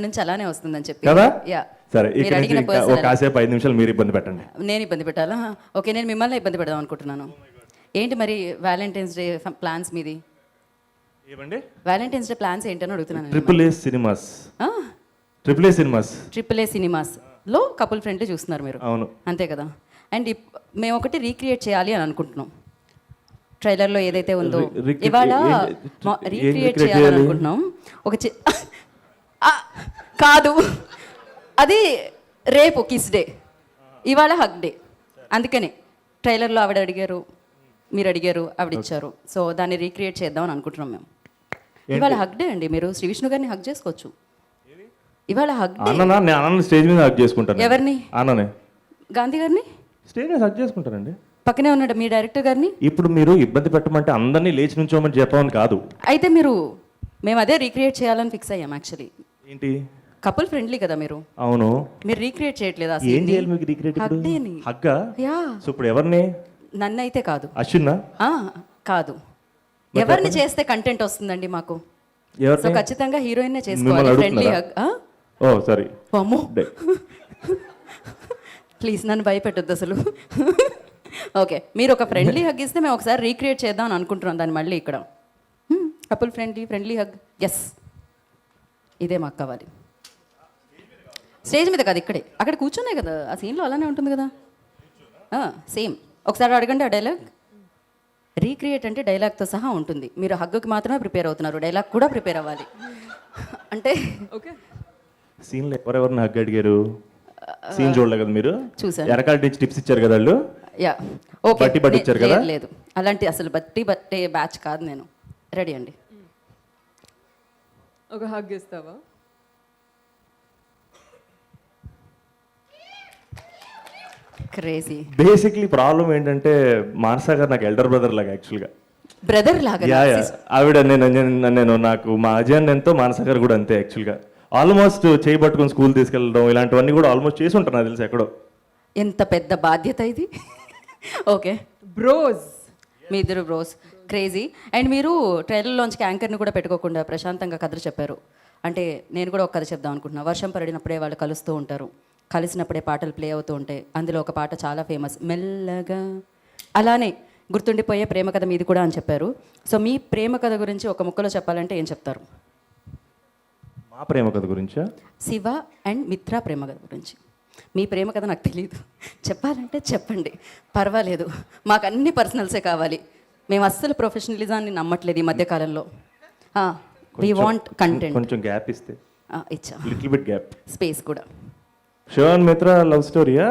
నుంచి అలానే వస్తుందని చెప్పి కదా? యా సరే మీరు ఇక్కడ నుంచి అడిగిన ఇంకా person ఒక కాసేపు 5 నిమిషాలు మీరు ఇబ్బంది పెట్టండి. నేను ఇబ్బంది పెట్టాలా? ఓకే, నేను మిమ్మల్ని ఇబ్బంది పెడదాం అనుకుంటున్నాను. ఏంటి మరి వ్యాలంటైన్స్ డే ప్లాన్స్ మీది? ఏమండి? వ్యాలంటైన్స్ డే ప్లాన్స్ ఏంటని అడుగుతున్నాను. Triple A cinemas. Triple A cinemas లో కపుల్ ఫ్రెండ్లీ చూస్తున్నారు మీరు, అవును అంతే కదా? అండ్ మేము ఒకటి రీక్రియేట్ చేయాలి అని అనుకుంటున్నాం. ట్రైలర్లో ఏదైతే ఉందో ఇవాళ రీక్రియేట్ చేయాలని అనుకుంటున్నాం. ఒక కాదు, అది రేపు కిస్ డే, ఇవాళ హగ్ డే. అందుకనే ట్రైలర్లో ఆవిడ అడిగారు, మీరు అడిగారు, ఆవిడ ఇచ్చారు. సో దాన్ని రీక్రియేట్ చేద్దామని అనుకుంటున్నాం మేము. ఇవాళ హగ్ డే అండి, మీరు శ్రీ విష్ణు గారిని హగ్ చేసుకోవచ్చు. ఇవాళ హగ్ డే. నేను స్టేజ్ మీద హగ్ చేసుకుంటాను. ఎవరిని? అన్ననే. గాంధీ గారిని స్టేజ్ మీద హగ్ చేసుకుంటానండి. పక్కనే ఉన్నాడు మీ డైరెక్టర్ గారిని. ఇప్పుడు మీరు ఇబ్బంది పెట్టమంటే అందరినీ లేచి నుంచోమని చెప్పమని కాదు. అయితే మేము అదే రీక్రియేట్ చేయాలని ఫిక్స్ అయ్యాం యాక్చువల్లీ. ఏంటి? కపుల్ ఫ్రెండ్లీ కదా మీరు. అవును. మీరు రీక్రియేట్ చేయట్లేదు. ఏం చేయాలి మీకు రీక్రియేట్? హగ్గా? యా. సో ఇప్పుడు ఎవరిని? నన్ను అయితే కాదు. అశ్విన్నా? కాదు, ఎవరిని చేస్తే కంటెంట్ వస్తుందండి మాకు? సో ఖచ్చితంగా హీరోయిన్ చేసుకోవాలి. Friendly hug. Oh sorry. అమ్మో ప్లీజ్ నన్ను భయపెట్టొద్దు అసలు. ఓకే, మీరు ఒక ఫ్రెండ్లీ హగ్ ఇస్తే మేము ఒకసారి రీక్రియేట్ చేద్దాం అని అనుకుంటున్నాం దాన్ని మళ్ళీ ఇక్కడ. Couple friendly hug. ఎస్, ఇదే మాకు కావాలి. స్టేజ్ మీద కాదు, ఇక్కడే. అక్కడ కూర్చున్నాయి కదా, ఆ సీన్లో అలానే ఉంటుంది కదా. సేమ్ ఒకసారి అడగండి ఆ డైలాగ్. రీక్రియేట్ అంటే డైలాగ్తో సహా ఉంటుంది. మీరు హగ్గుకి మాత్రమే ప్రిపేర్ అవుతున్నారు, డైలాగ్ కూడా ప్రిపేర్ అవ్వాలి. అంటే ఓకే, సీన్లో ఎవరెవరిని హగ్ అడిగారు? సీన్ చూడలేదు కదా మీరు? చూసాను. ఎరకాల నుంచి టిప్స్ ఇచ్చారు కదా వాళ్ళు. Yeah okay. బట్టి ఇచ్చారు కదా? లేదు, అలాంటి అసలు బట్టే బ్యాచ్ కాదు నేను. రెడీ అండి. ఒక హగ్ ఇస్తావా? క్రేజీ. బేసిక్లీ ప్రాబ్లం ఏంటంటే మానసా గారు నాకు ఎల్డర్ బ్రదర్ లాగా యాక్చువల్గా. బ్రదర్ లాగా? ఆవిడ నేను నాకు మా అజయన్ ఎంతో మానసా గారు కూడా అంతే యాక్చువల్గా. ఆల్మోస్ట్ చేయబట్టుకుని స్కూల్ తీసుకెళ్ళడం ఇలాంటివన్నీ కూడా ఆల్మోస్ట్ చేసి ఉంటాను నాకు తెలిసి ఎక్కడో. ఎంత పెద్ద బాధ్యత ఇది. Okay, bros. మీ ఇద్దరు బ్రోస్, క్రేజీ. అండ్ మీరు ట్రైలర్లోంచి యాంకర్ని కూడా పెట్టుకోకుండా ప్రశాంతంగా కథలు చెప్పారు. అంటే నేను కూడా ఒక కథ చెప్దాం అనుకుంటున్నా. వర్షం పడినప్పుడే వాళ్ళు కలుస్తూ ఉంటారు, కలిసినప్పుడే పాటలు ప్లే అవుతూ ఉంటాయి. అందులో ఒక పాట చాలా ఫేమస్, మెల్లగా. అలానే గుర్తుండిపోయే ప్రేమ కథ మీది కూడా అని చెప్పారు. సో మీ ప్రేమ కథ గురించి ఒక ముక్కలో చెప్పాలంటే ఏం చెప్తారు? మా ప్రేమ కథ గురించా? శివ అండ్ మిత్ర ప్రేమ కథ గురించి. మీ ప్రేమ కథ నాకు తెలియదు, చెప్పాలంటే చెప్పండి, పర్వాలేదు. మాకు అన్ని పర్సనల్సే కావాలి. మేము అస్సలు ప్రొఫెషనలిజాన్ని నమ్మట్లేదు ఈ మధ్యకాలంలో. We want content. కొంచెం గ్యాప్ ఇస్తే. ఇచ్చా, లిటిల్ బిట్ గ్యాప్, స్పేస్ కూడా. శివ అండ్ మిత్ర లవ్ స్టోరీయా?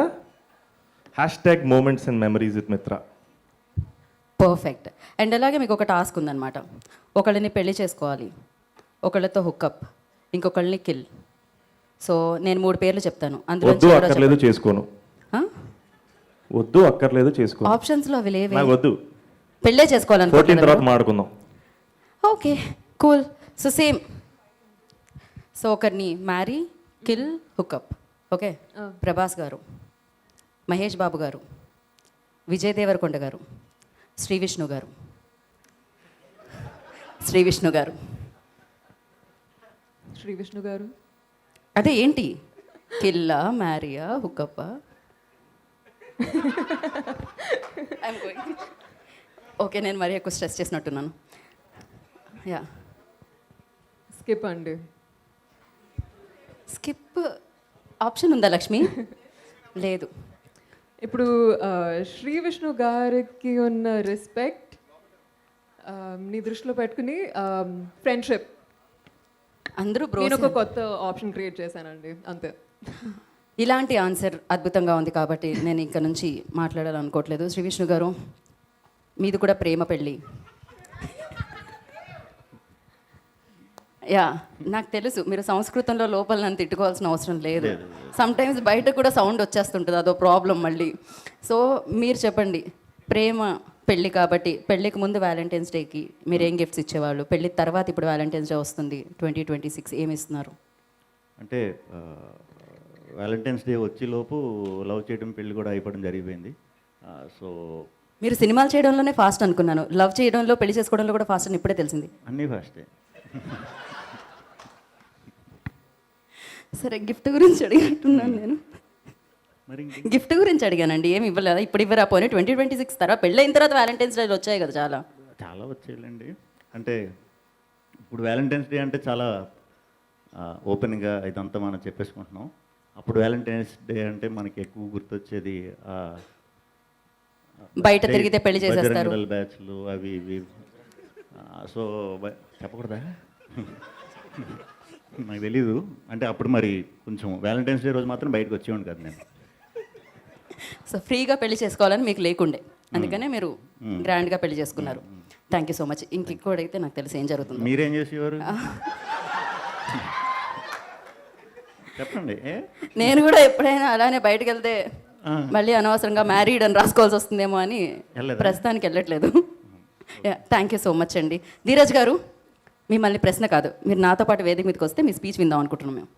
#moments and memories with Mitra. Perfect. And అలాగే మీకు ఒక టాస్క్ ఉందన్నమాట. ఒకళ్ళని పెళ్లి చేసుకోవాలి, ఒకళ్ళతో హుక్అప్, ఇంకొకళ్ళని కిల్. సో నేను 3 పేర్లు చెప్తాను, అందులో వద్దు అక్కర్లేదు చేసుకోను. వద్దు అక్కర్లేదు చేసుకోను. ఆప్షన్స్లో అవి లేవే. నాకు వద్దు, పెళ్ళే చేసుకోవాలనుకుంటున్నాను. తర్వాత మాడుకుందాం. Okay cool. So same. So ఒకరిని marry, kill, hookup. Okay, Prabhas గారు, మహేష్ బాబు గారు, విజయ్ దేవరకొండ గారు, శ్రీ విష్ణు గారు. శ్రీ విష్ణు గారు అదే ఏంటి? కిల్లా, మ్యారియా, హుక్అప్పా? ఓకే, నేను మరీ ఎక్కువ స్ట్రెస్ చేసినట్టున్నాను. యా, స్కిప్ అండి. స్కిప్ ఆప్షన్ ఉందా లక్ష్మి? లేదు. ఇప్పుడు శ్రీ విష్ణు గారికి ఉన్న రెస్పెక్ట్ నీ దృష్టిలో పెట్టుకుని ఫ్రెండ్షిప్, అందరూ నేను ఒక కొత్త ఆప్షన్ క్రియేట్ చేశానండి, అంతే. ఇలాంటి ఆన్సర్ అద్భుతంగా ఉంది కాబట్టి నేను ఇంకా నుంచి మాట్లాడాలనుకోవట్లేదు. శ్రీ విష్ణు గారు, మీది కూడా ప్రేమ పెళ్ళి. యా, నాకు తెలుసు మీరు సంస్కృతంలో లోపల నన్ను తిట్టుకోవాల్సిన అవసరం లేదు. సమ్టైమ్స్ బయట కూడా సౌండ్ వచ్చేస్తుంటుంది, అదో ప్రాబ్లం మళ్ళీ. సో మీరు చెప్పండి, ప్రేమ పెళ్ళి కాబట్టి పెళ్ళికి ముందు వ్యాలంటైన్స్ డేకి మీరు ఏం గిఫ్ట్స్ ఇచ్చేవాళ్ళు? పెళ్ళి తర్వాత ఇప్పుడు వ్యాలంటైన్స్ డే వస్తుంది 2026, ఏమి ఇస్తున్నారు? అంటే వ్యాలంటైన్స్ డే వచ్చేలోపు లవ్ చేయడం, పెళ్ళి కూడా అయిపోవడం జరిగిపోయింది. సో మీరు సినిమాలు చేయడంలోనే ఫాస్ట్ అనుకున్నాను, లవ్ చేయడంలో, పెళ్లి చేసుకోవడంలో కూడా ఫాస్ట్ అని ఇప్పుడే తెలిసింది. అన్నీ ఫాస్టే. సరే గిఫ్ట్ గురించి అడిగినట్టున్నాను నేను. మరి ఇంకే గిఫ్ట్ గురించి అడిగానండి, ఏమి ఇవ్వలేదా? ఇప్పుడు ఇవ్వరా? పోనీ 2026 తర్వాత పెళ్ళైన తర్వాత వ్యాలంటైన్స్ డేలు వచ్చాయి కదా చాలా. చాలా వచ్చేయాలండి. అంటే ఇప్పుడు వ్యాలంటైన్స్ డే అంటే చాలా ఓపెన్గా ఇదంతా మనం చెప్పేసుకుంటున్నాం. అప్పుడు వ్యాలంటైన్స్ డే అంటే మనకి ఎక్కువ గుర్తొచ్చేది బయట తిరిగితే పెళ్లి చేసేస్తారు. బ్యాచ్లు అవి ఇవి. సో చెప్పకూడదా? నాకు తెలీదు. అంటే అప్పుడు మరి కొంచెం వ్యాలంటైన్స్ డే రోజు మాత్రం బయటకు వచ్చేవాడు కదా నేను. సో ఫ్రీగా పెళ్లి చేసుకోవాలని మీకు లేకుండే, అందుకనే మీరు గ్రాండ్గా పెళ్లి చేసుకున్నారు. Thank you so much. ఇంకొకటి నాకు తెలిసి ఏం జరుగుతుంది. మీరేం చేసేవారు చెప్పండి. నేను కూడా ఎప్పుడైనా అలానే బయటకు వెళ్తే మళ్ళీ అనవసరంగా మ్యారీడ్ అని రాసుకోవాల్సి వస్తుందేమో అని వెళ్ళలేదా? ప్రస్తుతానికి వెళ్ళట్లేదు. థ్యాంక్ యూ సో మచ్ అండి. ధీరజ్ గారు, మిమ్మల్ని ప్రశ్న కాదు, మీరు నాతో పాటు వేదిక మీదకి వస్తే మీ స్పీచ్ విందాం అనుకుంటున్నాం మేము.